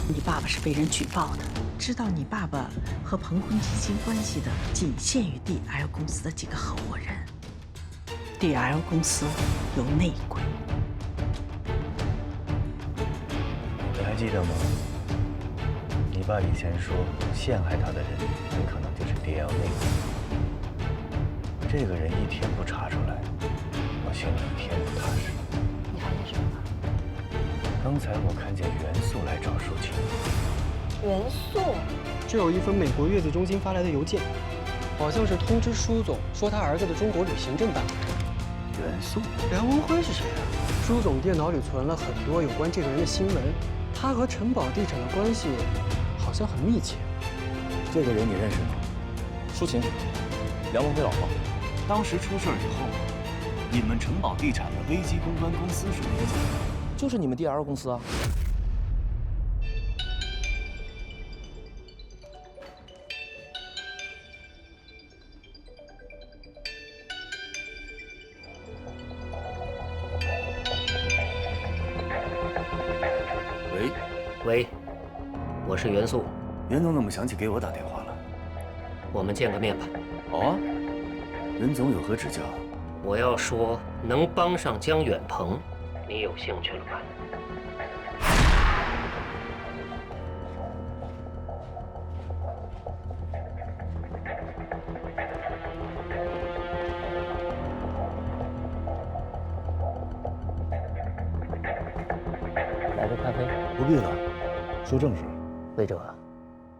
你爸爸是被人举报的，知道你爸爸和鹏坤基金关系的仅限于 DL 公司的几个合伙人。DL 公司有内鬼。你还记得吗？你爸以前说，陷害他的人很可能就是 DL 内鬼。这个人一天不查出来，我心里一天不踏实。你发现什么了？刚才我看见袁素来找舒晴。袁素，这有一封美国月子中心发来的邮件，好像是通知舒总说他儿子的中国旅行正办。袁素，梁文辉是谁啊？舒总电脑里存了很多有关这个人的新闻，他和城堡地产的关系好像很密切。这个人你认识吗？舒晴，梁文辉老婆。当时出事以后，你们城堡地产的危机公关公司是哪家？就是你们 DL 公司啊。喂，我是袁素。袁总怎么想起给我打电话了？我们见个面吧。好啊。袁总有何指教？我要说，能帮上江远鹏，你有兴趣了吧？来个咖啡？不必了，说正事。魏哲，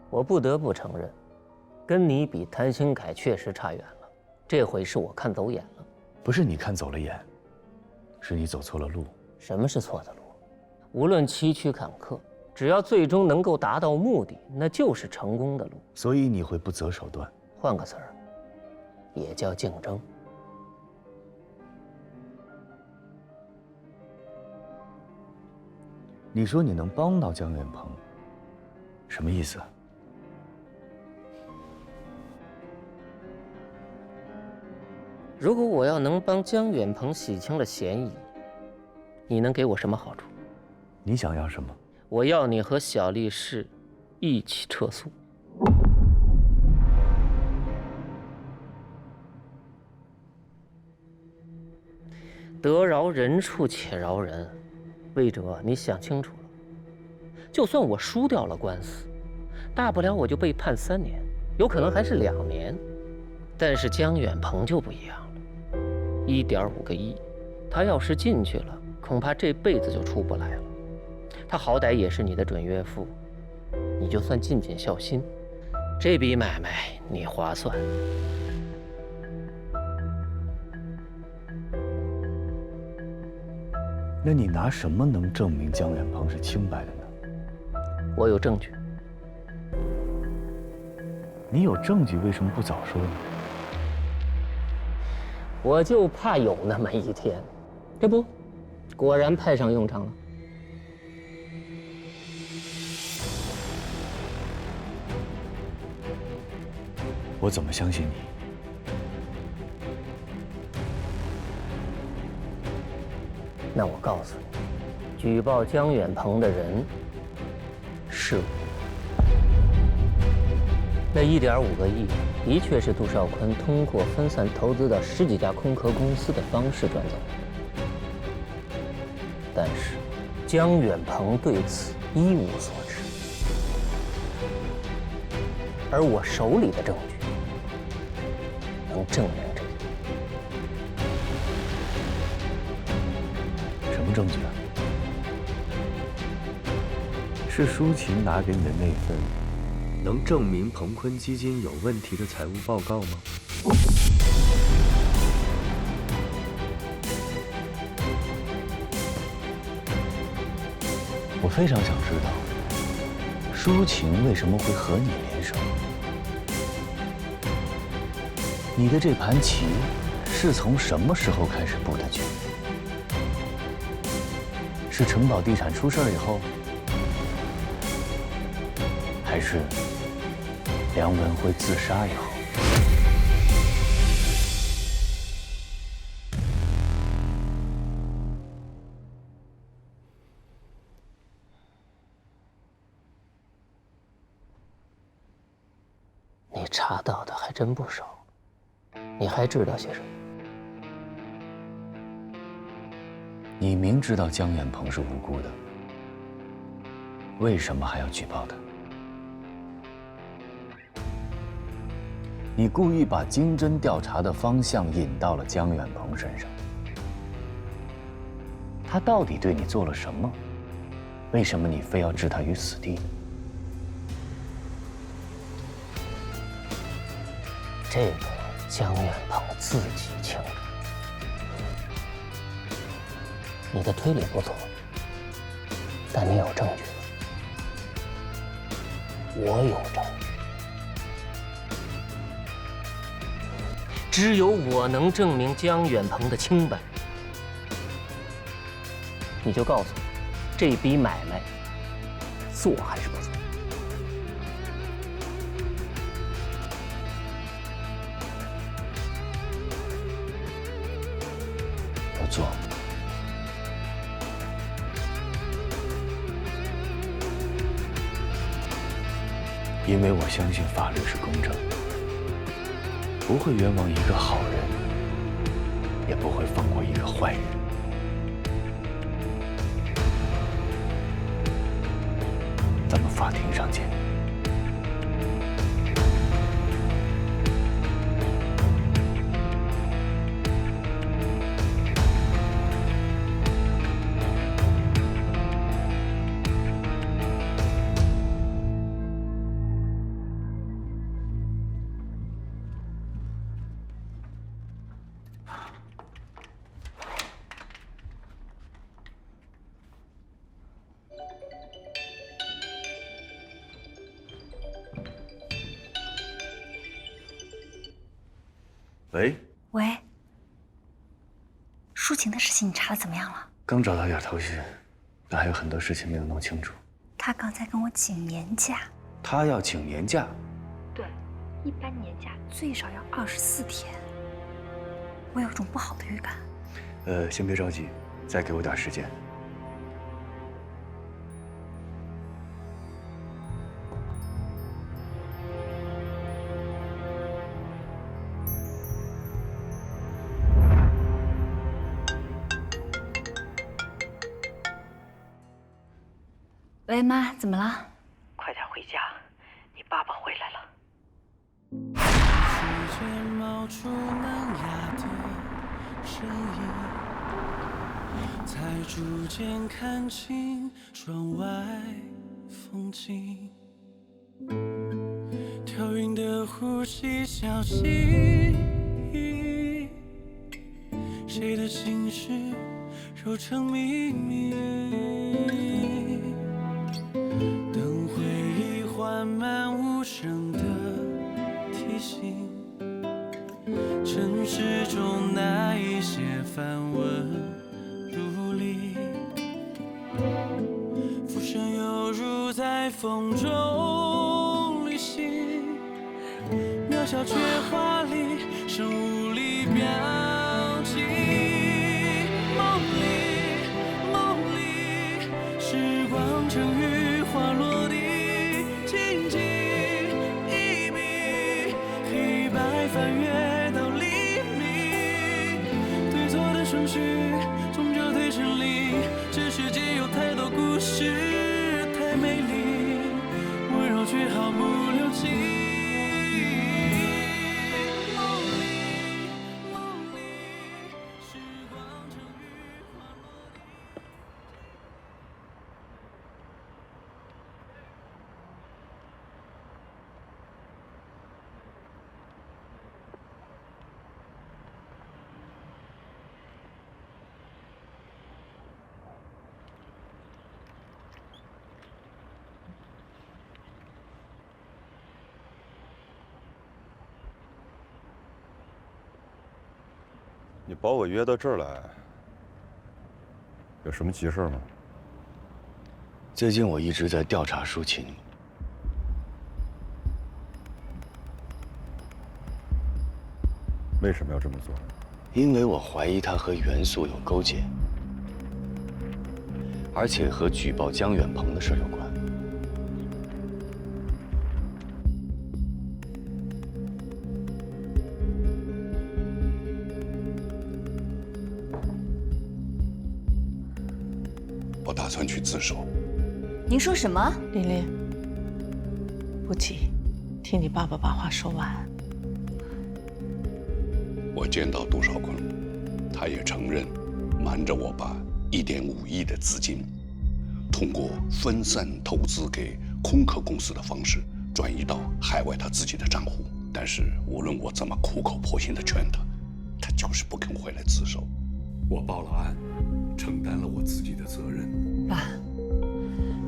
我不得不承认，跟你比，谭新凯确实差远了。这回是我看走眼了。不是你看走了眼，是你走错了路。什么是错的路？无论崎岖坎坷，只要最终能够达到目的，那就是成功的路。所以你会不择手段。换个词儿，也叫竞争。你说你能帮到江远鹏，什么意思？如果我要能帮江远鹏洗清了嫌疑，你能给我什么好处？你想要什么？我要你和小力士一起撤诉。得饶人处且饶人，魏哲，你想清楚了。就算我输掉了官司，大不了我就被判3年，有可能还是2年。但是江远鹏就不一样了，1.5个亿，他要是进去了，恐怕这辈子就出不来了。他好歹也是你的准岳父，你就算尽尽孝心，这笔买卖你划算。那你拿什么能证明江远鹏是清白的呢？我有证据。你有证据，为什么不早说呢？我就怕有那么一天，这不，果然派上用场了。我怎么相信你？那我告诉你，举报江远鹏的人是我。那1.5个亿的确是杜少坤通过分散投资到10几家空壳公司的方式赚走的，但是江远鹏对此一无所知，而我手里的证据能证明这一点。什么证据啊？是舒晴拿给你的那份能证明鹏坤基金有问题的财务报告吗？我非常想知道，舒晴为什么会和你联手？你的这盘棋是从什么时候开始布的局？是城堡地产出事以后，还是梁文辉自杀以后？查到的还真不少。你还知道些什么？你明知道江远鹏是无辜的，为什么还要举报他？你故意把经侦调查的方向引到了江远鹏身上。他到底对你做了什么？为什么你非要置他于死地呢？这个江远鹏自己清楚。你的推理不错，但你有证据吗？我有证据。只有我能证明江远鹏的清白。你就告诉我，这笔买卖做还是不做？不做。因为我相信法律是公正的，不会冤枉一个好人，也不会放过一个坏人。咱们法庭上见。喂，抒情的事情你查的怎么样了？刚找到点头绪，但还有很多事情没有弄清楚。他刚才跟我请年假。他要请年假？对，一般年假最少要24天。我有种不好的预感。先别着急，再给我点时间。喂，妈，怎么了？快点回家，你爸爸回来了。世界冒出嫩芽的声音，才逐渐看清窗外风景。跳跃的呼吸小心翼翼，谁的心事揉成秘密。等回忆缓慢无声的提醒，城市中那一些繁文缛理，浮生犹如在风中旅行，渺小却华丽，生无力表情。梦里，时光成雨花落地，静静一笔，黑白翻阅到黎明。对错的顺序，终究得成理。这世界有太多故事，太美丽，温柔却毫不留情。你把我约到这儿来，有什么急事吗？最近我一直在调查舒琴。为什么要这么做？因为我怀疑他和袁素有勾结，而且和举报江远鹏的事有关。算去自首。您说什么？琳琳，不急，听你爸爸把话说完。我见到杜少坤，他也承认，瞒着我把1.5亿的资金，通过分散投资给空壳公司的方式，转移到海外他自己的账户。但是无论我怎么苦口婆心的劝他，他就是不肯回来自首。我报了案，承担了我自己的责任。爸，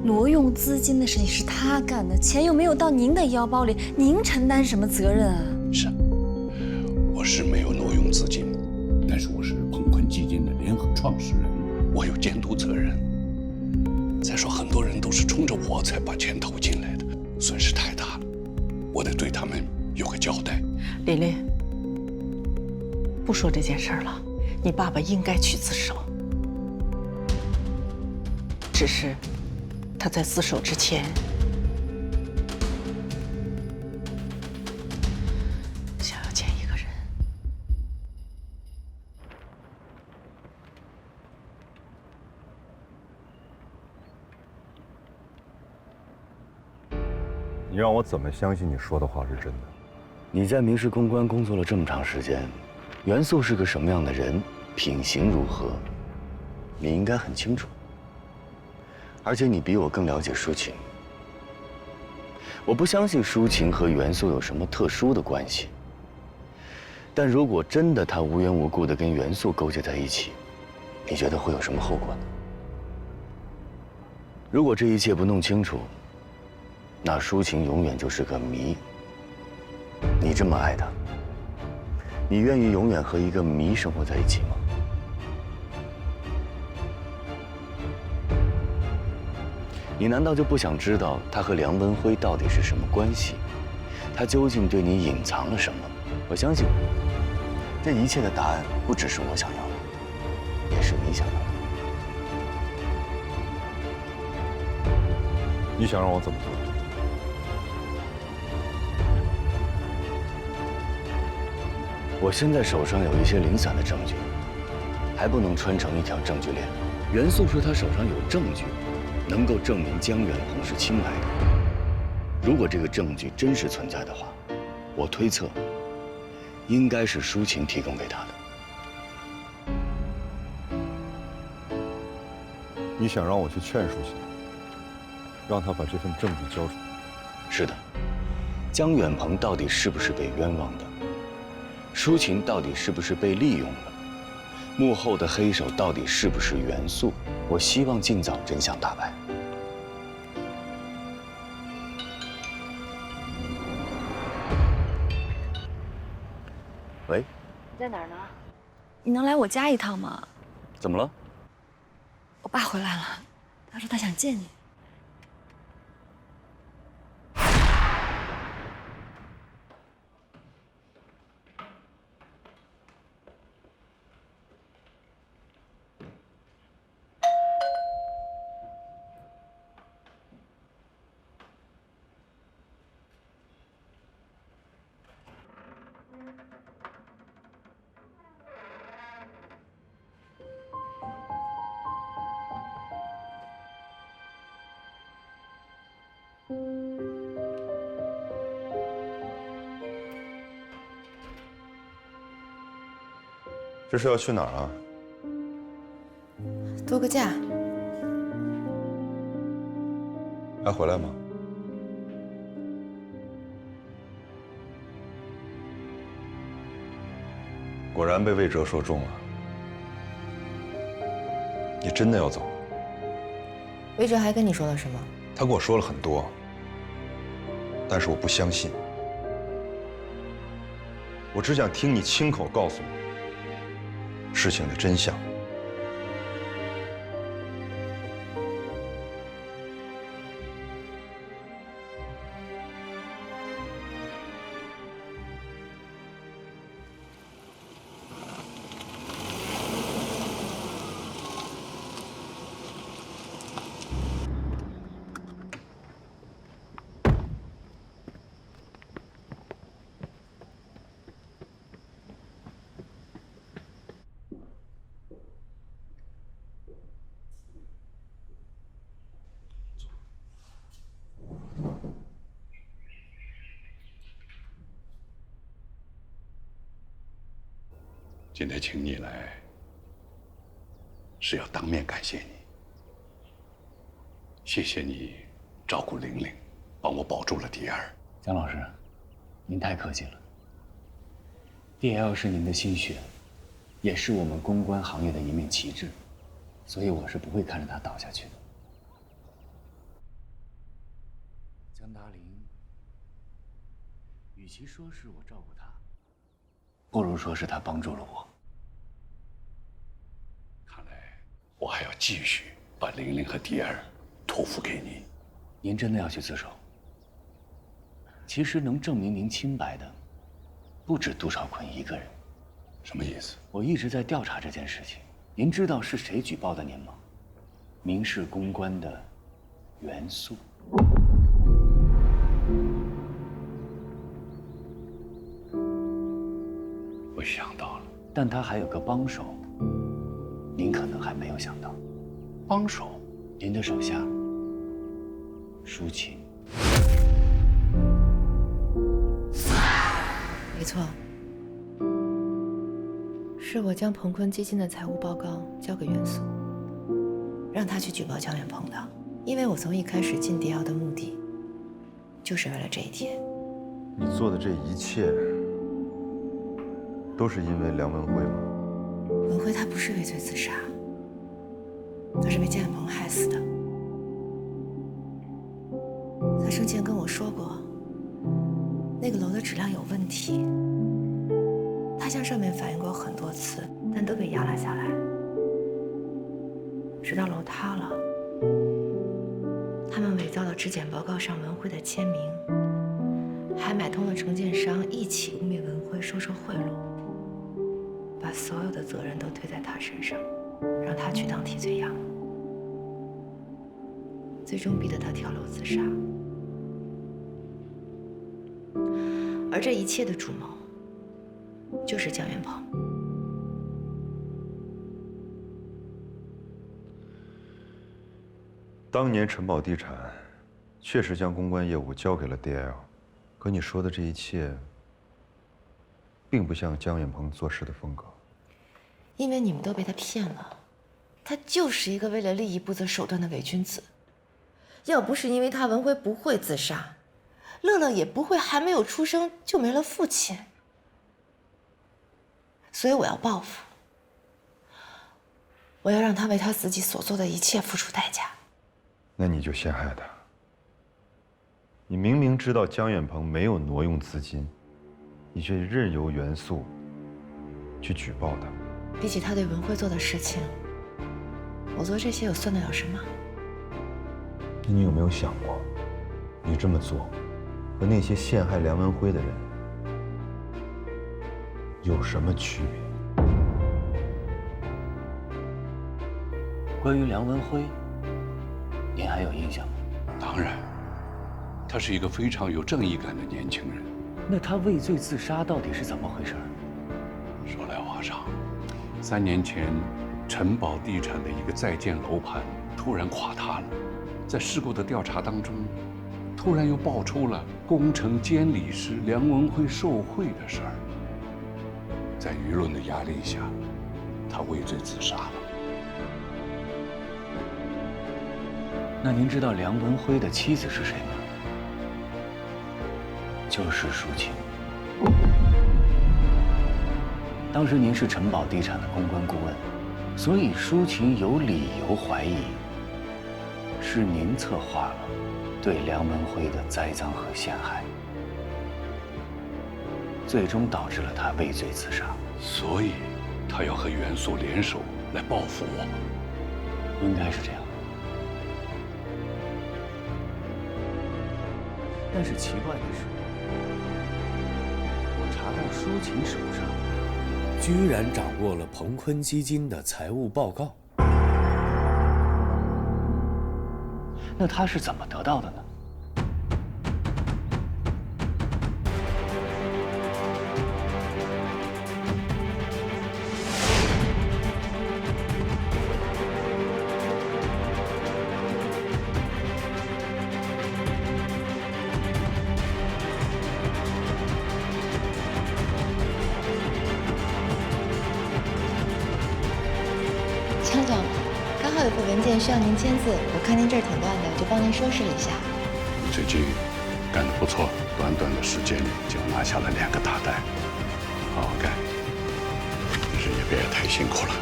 挪用资金的事情是他干的，钱又没有到您的腰包里，您承担什么责任啊？是，我是没有挪用资金，但是我是鹏坤基金的联合创始人，我有监督责任。再说，很多人都是冲着我才把钱投进来的，损失太大了，我得对他们有个交代。琳琳，不说这件事儿了，你爸爸应该去自首。只是他在自首之前，想要见一个人。你让我怎么相信你说的话是真的？你在明石公关工作了这么长时间，袁素是个什么样的人，品行如何，你应该很清楚。而且你比我更了解舒晴。我不相信舒晴和袁素有什么特殊的关系。但如果真的她无缘无故的跟袁素勾结在一起，你觉得会有什么后果呢？如果这一切不弄清楚，那舒晴永远就是个谜。你这么爱她，你愿意永远和一个谜生活在一起吗？你难道就不想知道他和梁文辉到底是什么关系？他究竟对你隐藏了什么？我相信，这一切的答案不只是我想要的，也是你想要的。你想让我怎么做？我现在手上有一些零散的证据，还不能穿成一条证据链。袁素说他手上有证据，能够证明江远鹏是清白的。如果这个证据真实存在的话，我推测，应该是舒晴提供给他的。你想让我去劝舒晴，让他把这份证据交出来？是的，江远鹏到底是不是被冤枉的？舒晴到底是不是被利用了？幕后的黑手到底是不是袁素？我希望尽早真相大白。喂，你在哪儿呢？你能来我家一趟吗？怎么了？我爸回来了，他说他想见你。这是要去哪儿啊？度个假。还回来吗？果然被魏哲说中了。你真的要走？魏哲还跟你说了什么？他跟我说了很多，但是我不相信。我只想听你亲口告诉我事情的真相。今天请你来，是要当面感谢你。谢谢你照顾玲玲，帮我保住了 DL。姜老师，您太客气了。DL 是您的心血，也是我们公关行业的一面旗帜，所以我是不会看着它倒下去的。江达林，与其说是我照顾他，不如说是他帮助了我。看来我还要继续把玲玲和DL托付给你。您真的要去自首？其实能证明您清白的，不止杜少坤一个人。什么意思？我一直在调查这件事情。您知道是谁举报的您吗？明世公关的袁素。我想到了，但他还有个帮手，您可能还没有想到。帮手？您的手下舒琴。没错，是我将鹏坤基金的财务报告交给袁素，让他去举报姜远鹏的。因为我从一开始进迪奥的目的，就是为了这一天。你做的这一切，都是因为梁文辉吗？文辉他不是畏罪自杀，他是被姜远鹏害死的。他生前跟我说过，那个楼的质量有问题，他向上面反映过很多次，但都被压了下来。直到楼塌了，他们伪造了质检报告上文辉的签名，还买通了承建商一起污蔑文辉收受贿赂，把所有的责任都推在他身上，让他去当替罪羊，最终逼得他跳楼自杀。而这一切的主谋，就是姜远鹏。当年晨宝地产确实将公关业务交给了 DL， 可你说的这一切，并不像姜远鹏做事的风格。因为你们都被他骗了，他就是一个为了利益不择手段的伪君子。要不是因为他文辉不会自杀，乐乐也不会还没有出生就没了父亲。所以我要报复，我要让他为他自己所做的一切付出代价。那你就陷害他。你明明知道姜远鹏没有挪用资金，你却任由袁素去举报他。比起他对文辉做的事情，我做这些又算得了什么？你有没有想过，你这么做和那些陷害梁文辉的人有什么区别？关于梁文辉，您还有印象吗？当然，他是一个非常有正义感的年轻人。那他畏罪自杀到底是怎么回事？说来话长，3年前，晨宝地产的一个在建楼盘突然垮塌了，在事故的调查当中，突然又爆出了工程监理师梁文辉受贿的事儿。在舆论的压力下，他畏罪自杀了。那您知道梁文辉的妻子是谁吗？就是舒琴。当时您是晨宝地产的公关顾问，所以舒琴有理由怀疑，是您策划了对梁文辉的栽赃和陷害，最终导致了他畏罪自杀。所以，他要和袁素联手来报复我。应该是这样。但是奇怪的是，我查到舒琴手上居然掌握了鹏坤基金的财务报告。那他是怎么得到的呢？文件需要您签字，我看您这儿挺乱的，就帮您收拾了一下。你最近干得不错，短短的时间里就拿下了2个大单，好好干，但是也别太辛苦了。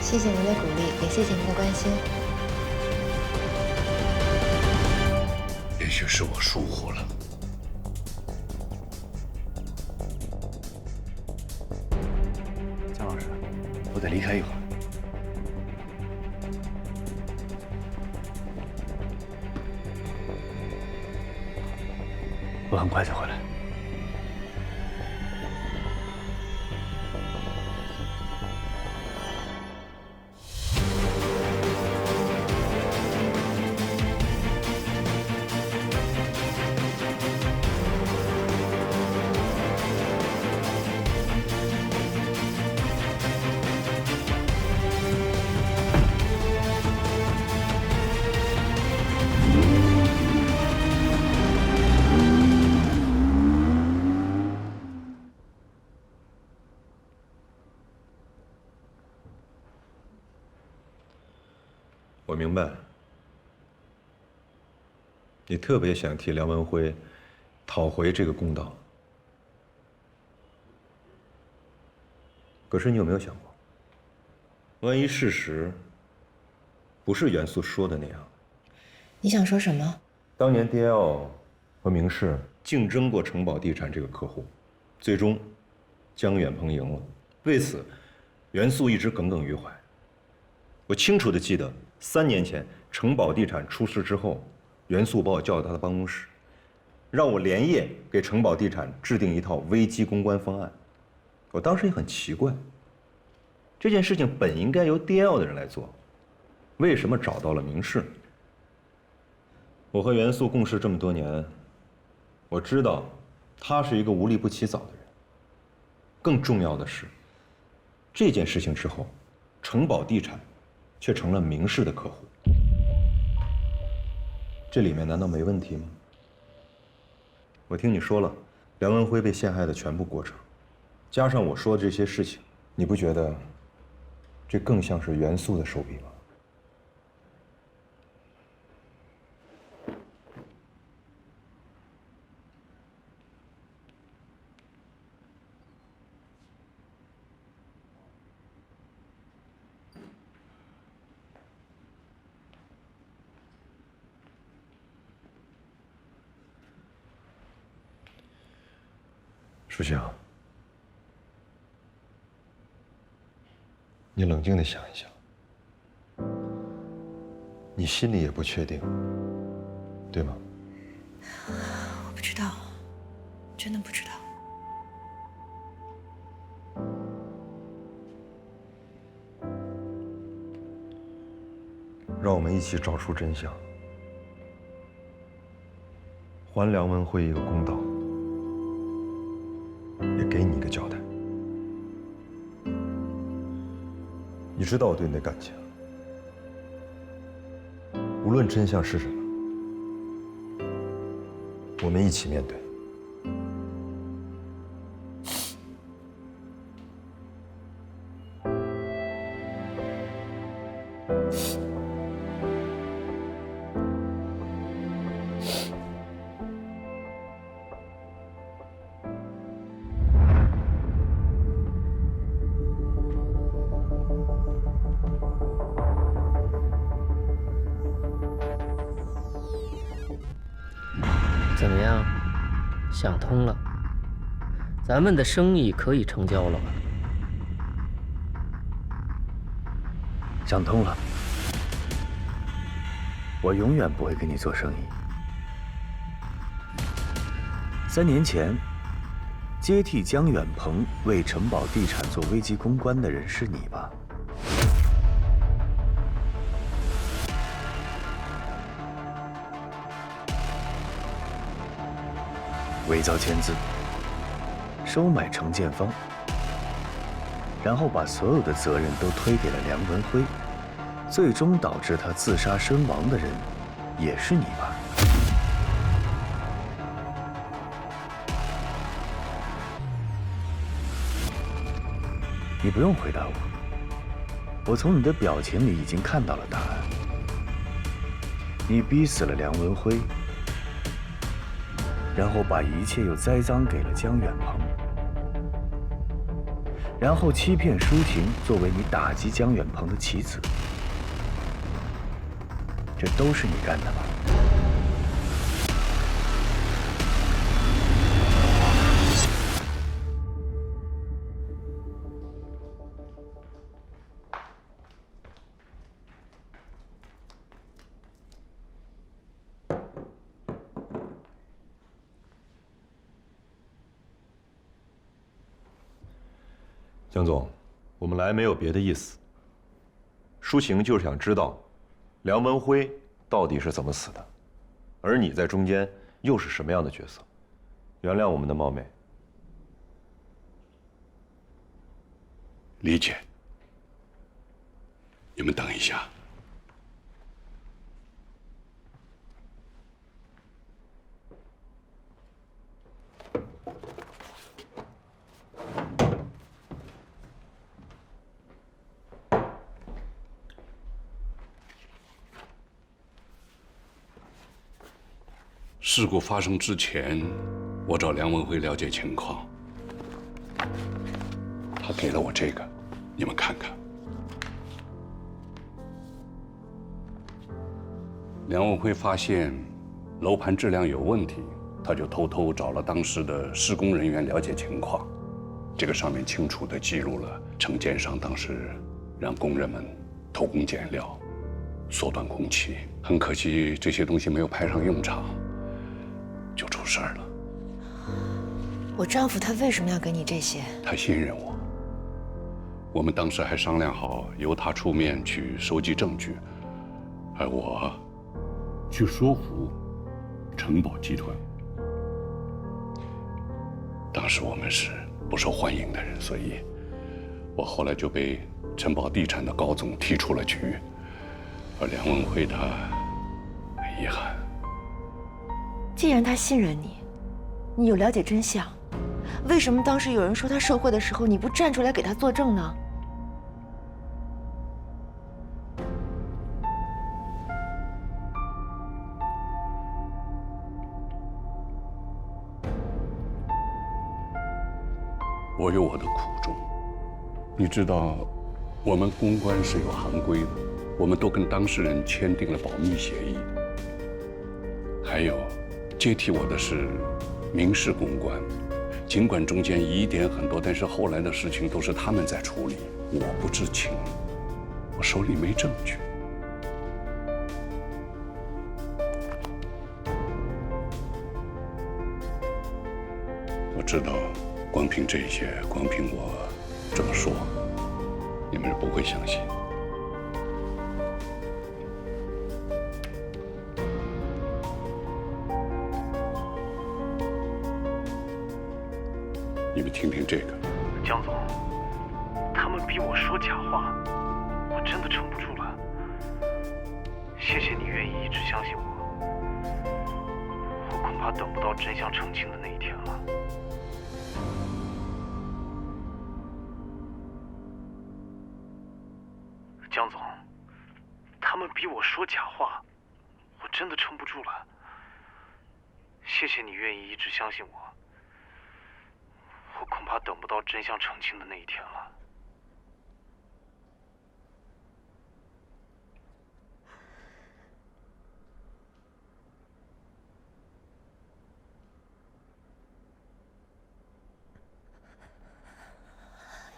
谢谢您的鼓励，也谢谢您的关心。也许是我疏忽了。姜老师，我得离开一会儿。我很快就回来。我明白，你特别想替梁文辉讨回这个公道。可是你有没有想过，万一事实不是袁素说的那样？你想说什么？当年 DL 和明世竞争过城堡地产这个客户，最终江远鹏赢了。为此，袁素一直耿耿于怀。我清楚地记得，3年前城堡地产出事之后，袁素把我叫到他的办公室，让我连夜给城堡地产制定一套危机公关方案。我当时也很奇怪，这件事情本应该由 DL 的人来做，为什么找到了明世？我和袁素共事这么多年，我知道他是一个无利不起早的人。更重要的是，这件事情之后，城堡地产却成了明世的客户，这里面难道没问题吗？我听你说了梁文辉被陷害的全部过程，加上我说的这些事情，你不觉得这更像是袁素的手笔吗？舒晴，你冷静地想一想，你心里也不确定，对吗？我不知道，真的不知道。让我们一起找出真相，还梁文辉一个公道，也给你一个交代。你知道我对你的感情，无论真相是什么，我们一起面对。怎么样，想通了？咱们的生意可以成交了吧？想通了，我永远不会跟你做生意。3年前，接替江远鹏为城堡地产做危机公关的人是你吧？伪造签字，收买承建方，然后把所有的责任都推给了梁文辉，最终导致他自杀身亡的人，也是你吧？你不用回答我，我从你的表情里已经看到了答案。你逼死了梁文辉，然后把一切又栽赃给了江远鹏，然后欺骗舒晴作为你打击江远鹏的棋子，这都是你干的吧？江总，我们来没有别的意思。舒晴就是想知道，梁文辉到底是怎么死的，而你在中间又是什么样的角色？原谅我们的冒昧。理解。你们等一下。事故发生之前，我找梁文辉了解情况，他给了我这个，你们看看。梁文辉发现楼盘质量有问题，他就偷偷找了当时的施工人员了解情况。这个上面清楚地记录了承建商当时让工人们偷工减料，缩短工期。很可惜，这些东西没有派上用场。就出事儿了。我丈夫他为什么要给你这些？他信任我。我们当时还商量好，由他出面去收集证据，而我去说服城堡集团。当时我们是不受欢迎的人，所以我后来就被城堡地产的高总踢出了局，而梁文辉他很遗憾。既然他信任你，你有了解真相，为什么当时有人说他受贿的时候，你不站出来给他作证呢？我有我的苦衷。你知道，我们公关是有行规的，我们都跟当事人签订了保密协议。还有，接替我的是民事公关，尽管中间疑点很多，但是后来的事情都是他们在处理，我不知情，我手里没证据。我知道，光凭这些，光凭我这么说，你们是不会相信。你们听听这个，江总，他们逼我说假话，我真的撑不住了。谢谢你愿意一直相信我，我恐怕等不到真相澄清的那一天了。江总，他们逼我说假话，我真的撑不住了。谢谢你愿意一直相信我。我恐怕等不到真相澄清的那一天了。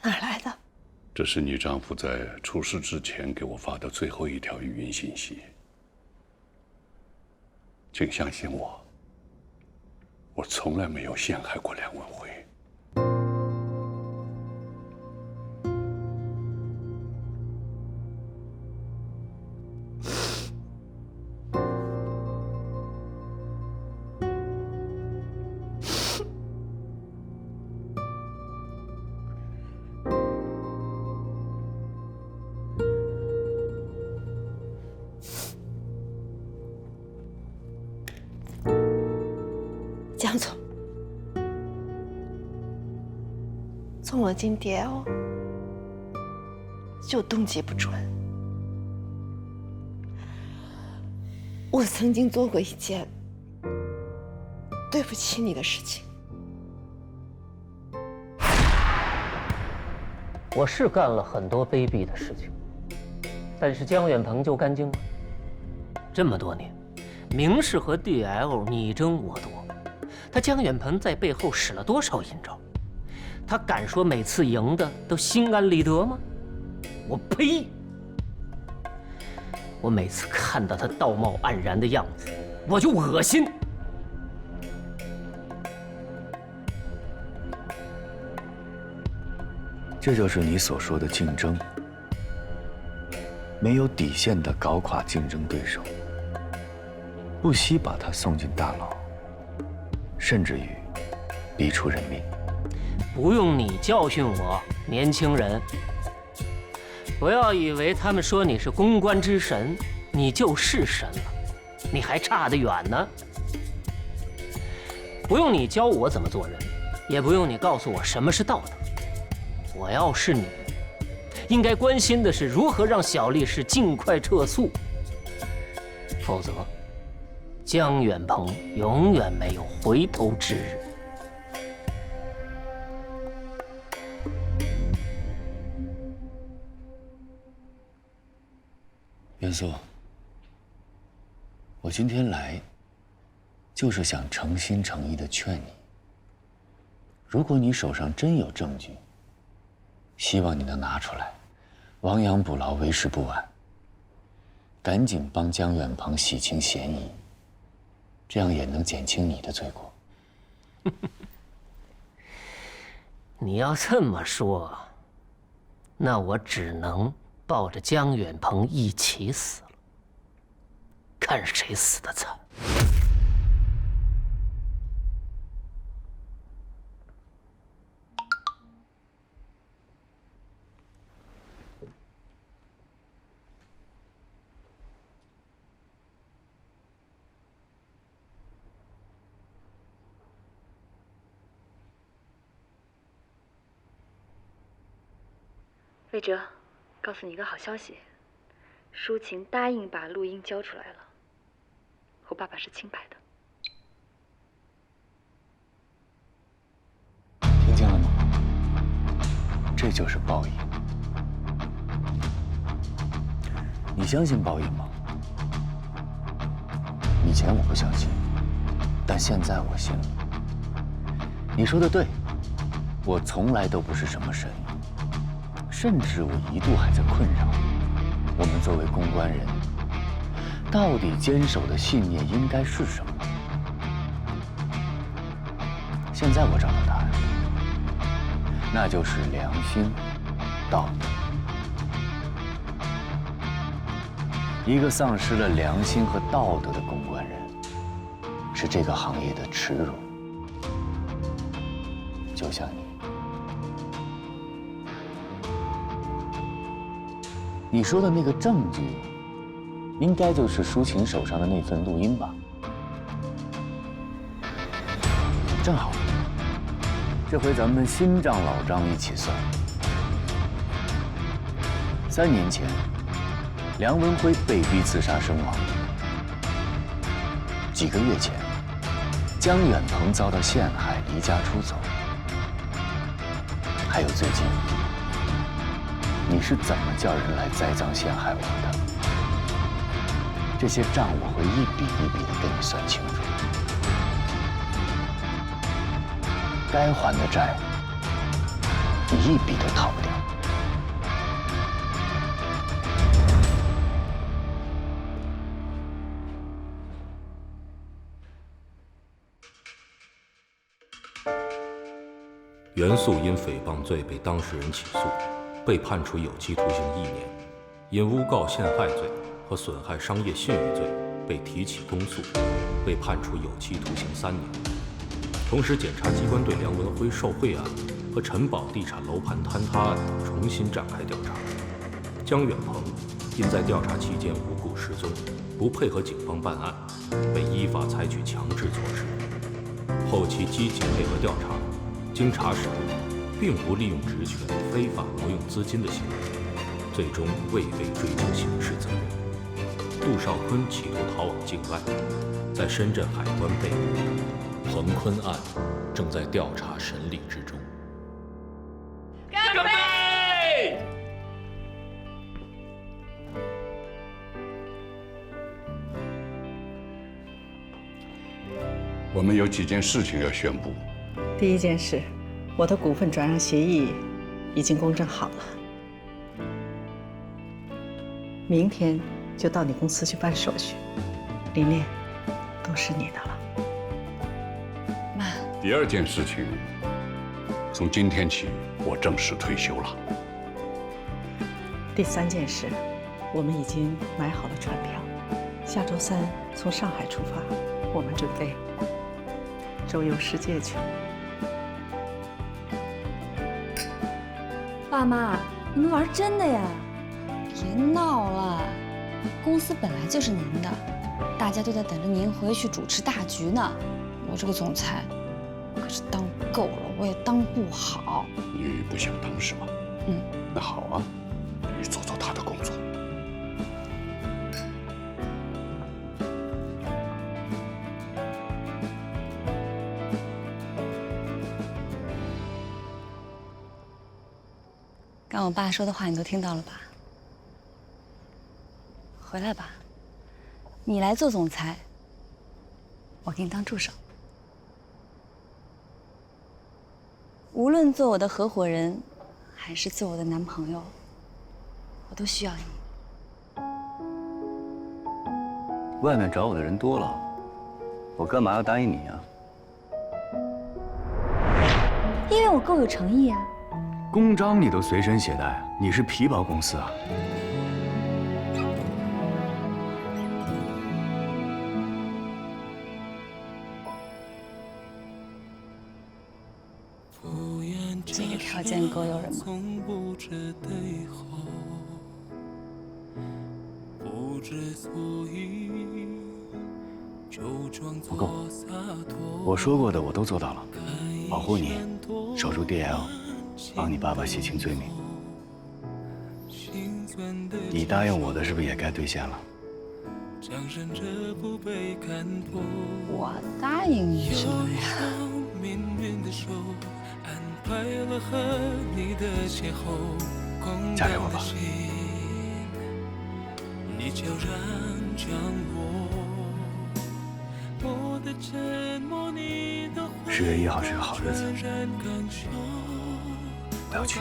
哪儿来的？这是你丈夫在出事之前给我发的最后一条语音信息。请相信我，我从来没有陷害过梁文辉。江总，从我进 DL 就冻结不准。我曾经做过一件对不起你的事情。我是干了很多卑鄙的事情，但是江远鹏就干净了。这么多年，明氏和 DL 你争我夺，他江远鹏在背后使了多少阴招？他敢说每次赢的都心安理得吗？我呸！我每次看到他道貌岸然的样子，我就恶心。这就是你所说的竞争，没有底线的搞垮竞争对手，不惜把他送进大牢，甚至于逼出人命。不用你教训我，年轻人。不要以为他们说你是公关之神，你就是神了，你还差得远呢。不用你教我怎么做人，也不用你告诉我什么是道德。我要是你，应该关心的是如何让小力士尽快撤诉，否则，江远鹏永远没有回头之日。元素，我今天来，就是想诚心诚意地劝你，如果你手上真有证据，希望你能拿出来，亡羊补牢，为时不晚。赶紧帮江远鹏洗清嫌疑，这样也能减轻你的罪过。你要这么说，那我只能抱着江远鹏一起死了，看谁死得惨。魏哲，告诉你一个好消息，舒晴答应把录音交出来了，我爸爸是清白的。听见了吗？这就是报应。你相信报应吗？以前我不相信，但现在我信了。你说的对，我从来都不是什么神。甚至我一度还在困扰，我们作为公关人，到底坚守的信念应该是什么？现在我找到答案，那就是良心、道德。一个丧失了良心和道德的公关人，是这个行业的耻辱。就像你。你说的那个证据，应该就是舒晴手上的那份录音吧？正好，这回咱们新账老账一起算。3年前，梁文辉被逼自杀身亡；几个月前，江远鹏遭到陷害，离家出走；还有最近。你是怎么叫人来栽赃陷害我的？这些账我会一笔一笔的跟你算清楚。该还的债，你一笔都逃不掉。袁素因诽谤罪被当事人起诉。被判处有期徒刑1年，因诬告陷害罪和损害商业信誉罪被提起公诉，被判处有期徒刑3年。同时，检察机关对梁文辉受贿案和陈宝地产楼盘坍塌案重新展开调查。江远鹏因在调查期间无故失踪，不配合警方办案，被依法采取强制措施。后期积极配合调查，经查实，并无利用职权非法挪用资金的行为，最终未被追究刑事责任。杜少坤企图逃往境外，在深圳海关被捕。彭坤案正在调查审理之中。干杯！我们有几件事情要宣布。第一件事，我的股份转让协议已经公证好了，明天就到你公司去办手续，琳琳，都是你的了。妈，第二件事情，从今天起我正式退休了。第三件事，我们已经买好了船票，下周3从上海出发，我们准备周游世界去。爸妈，你们玩真的呀？别闹了，公司本来就是您的，大家都在等着您回去主持大局呢。我这个总裁可是当够了，我也当不好。你不想当是吗？嗯，那好啊，你做做他的工作。刚我爸说的话你都听到了吧？回来吧，你来做总裁，我给你当助手。无论做我的合伙人，还是做我的男朋友，我都需要你。外面找我的人多了，我干嘛要答应你啊？因为我够有诚意啊。公章你都随身携带，你是皮包公司啊？这个条件够诱人吗？不够，我说过的我都做到了，保护你，守住 DL， 帮你爸爸洗清罪名。你答应我的是不是也该兑现了？我答应你什么呀？嫁给我吧。10月1号是个好日子，我要娶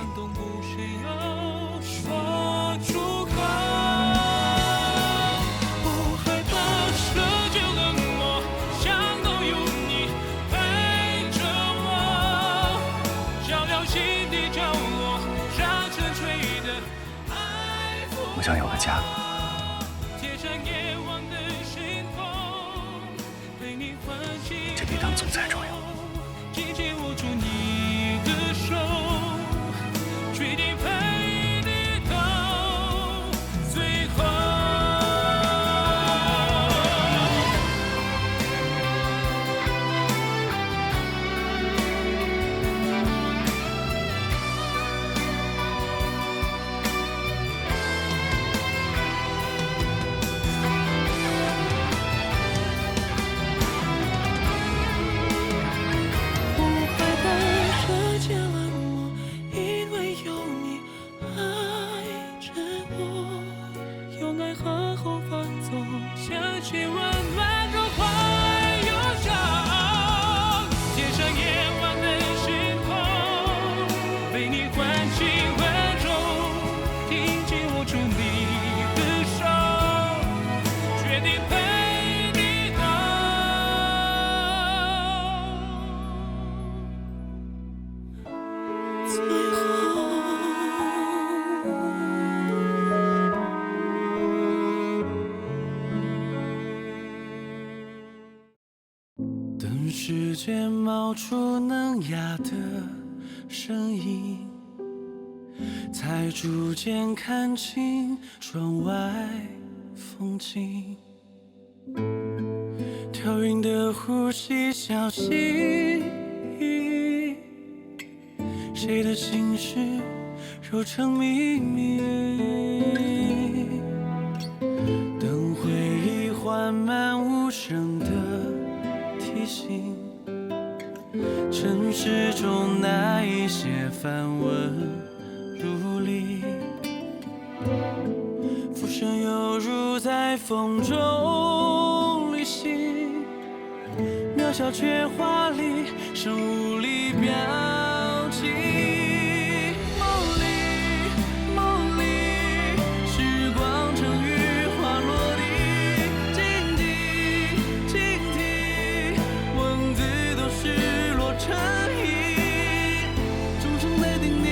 我想有个家。这比当总裁重要。等时间冒出嫩芽的声音，才逐渐看清窗外风景。调匀的呼吸，小心翼翼，谁的心事揉成秘密？等回缓慢无声的提醒，城市中那一些繁文缛理，浮生犹如在风中旅行，渺小却华丽，生无力表情。梦里，时光成雨花落地，静听，文字都失落成影，终生在定你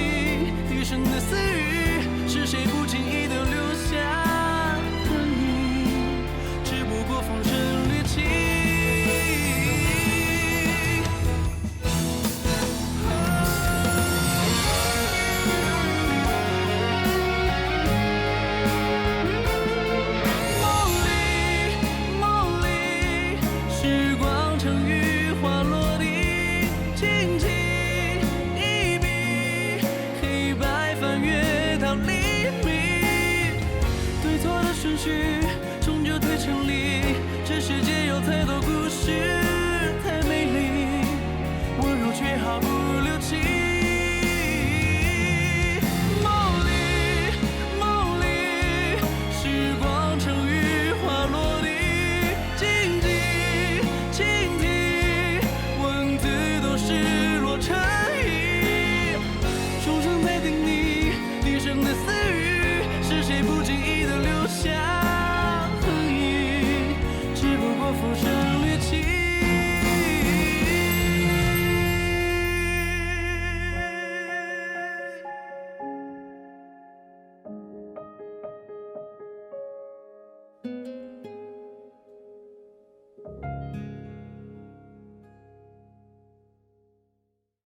一生的私语，是谁不经意的留下痕影，只不过风声掠起。顺序